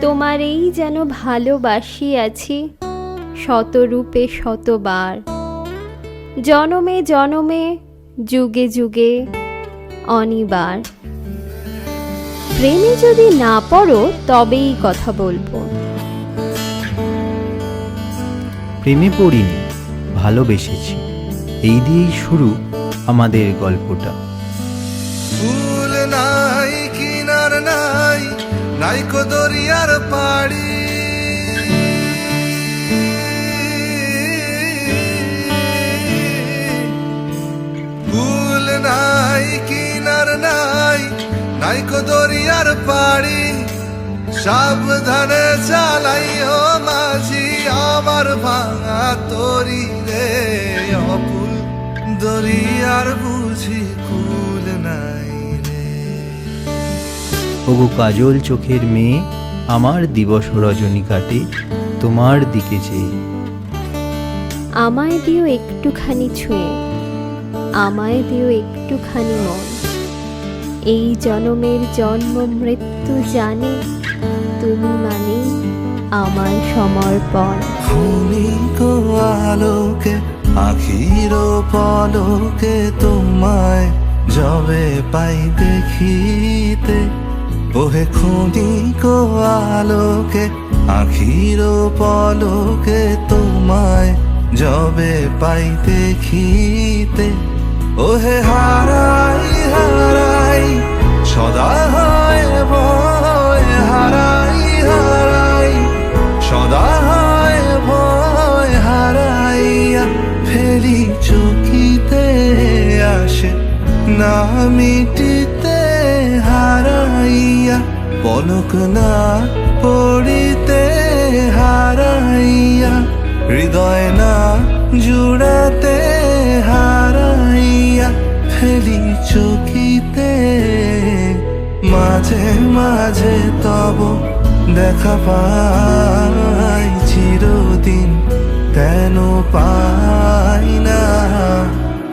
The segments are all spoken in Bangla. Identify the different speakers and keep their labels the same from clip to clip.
Speaker 1: তোমারেই যেন ভালোবাসি আছি শতরূপে শতবার, জনমে জনমে যুগে যুগে অনিবার। প্রেমে যদি না পড়ো তবেই কথা বলবো।
Speaker 2: প্রেমে পড়িনি, ভালোবেসেছি, এই দিয়েই শুরু আমাদের গল্পটা।
Speaker 3: ফুল নাই কিনার নাই, নাইকো দরিয়ার পাড়ি, ফুল নাই কিনার নাই, নাইকো দরিয়ার পাড়ি। সাবধানে চালাইও মাঝি আমার ভাঙা তরি রে, অপুল দরিয়ার বুঝি কুল নাই রে।
Speaker 2: ওগো কাজল চোখের মেয়ে, আমার দিবস রজনী কাটে তোমার দিকে চেয়ে।
Speaker 1: আমায় দিও একটুখানি ছুঁয়ে, আমায় দিও একটুখানি মন, এই জনমের জন্ম মৃত্যু জানে তুমি মানে আমার সমর্পণ।
Speaker 3: ক্ষণিক আলোকে আখির পলকে তোমায় যবে পাই দেখিতে, ওহে ক্ষণিক আলোকে আখির পলকে তোমায় যবে পাই দেখিতে, ওহে হারাই হারাই সদা হয় ভয়, হারাই হারাই সদা হয় ভয়, হারাইয়া ফেরি চকিতে আসে না মিটিতে, হারাইয়া পলক না পড়িতে, হারাইয়া হৃদয় না জুড়াতে, হারাইয়া ফেলি চকিতে। মাঝে মাঝে তব দেখা পাই চিরদিন কেন পাই না,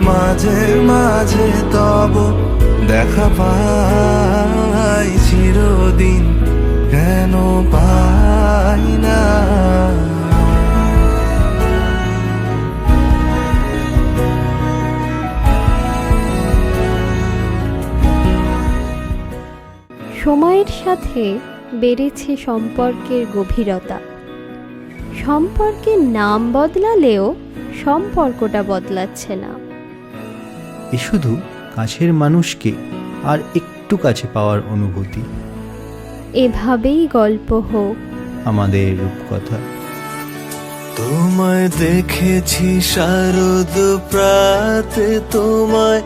Speaker 3: মাঝে মাঝে তব দেখা পাই চিরদিন কেন পাই না।
Speaker 1: সময়ের সাথে বেড়েছে সম্পর্কের গভীরতা। সম্পর্কের নাম বদলালেও সম্পর্কটা বদলাচ্ছে না।
Speaker 2: এ শুধু কাছের মানুষকে আর একটু কাছে পাওয়ার অনুভূতি।
Speaker 1: এভাবেই গল্প হোক
Speaker 2: আমাদের রূপকথা।
Speaker 3: তোমায় দেখেছি শারদ প্রাতে, তোমায়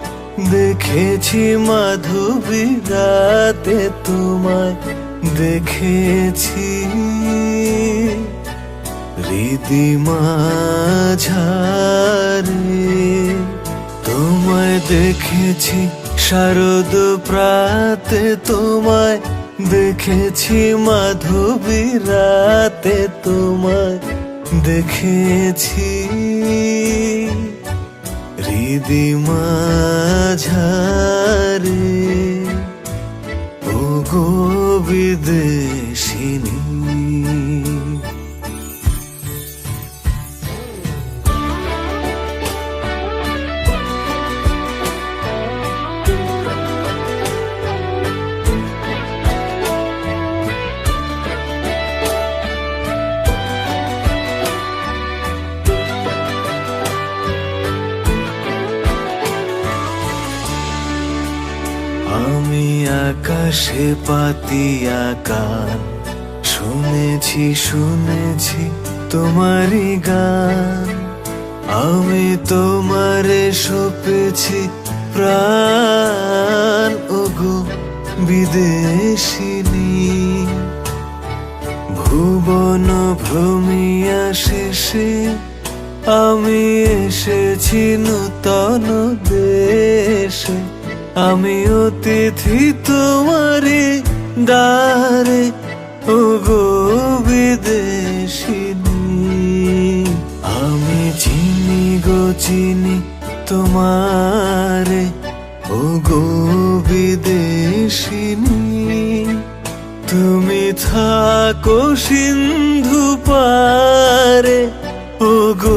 Speaker 3: দেখেছি মাধবী রাতে, তোমায় দেখেছি হৃদি মাঝারে, তোমায় দেখেছি শারদ প্রাতে, তোমায় দেখেছি মাধবী রাতে, তোমায় দেখেছি হৃদি মাঝারে, ও গো বিদেশিনী। আমি আকাশে পাতিয়া গান শুনেছি, শুনেছি তোমারই গান, আমি তোমারে সপেছি প্রাণ, ওগো বিদেশিনী। ভুবন ভ্রমিয়া শেষে আমি এসেছি নূতন দেশে, আমি অতিথি তোমারি দ্বারে, ওগো বিদেশিনী। আমি চিনি গো চিনি তোমারে, ওগো বিদেশিনী। তুমি থাকো সিন্ধু পারে, ওগো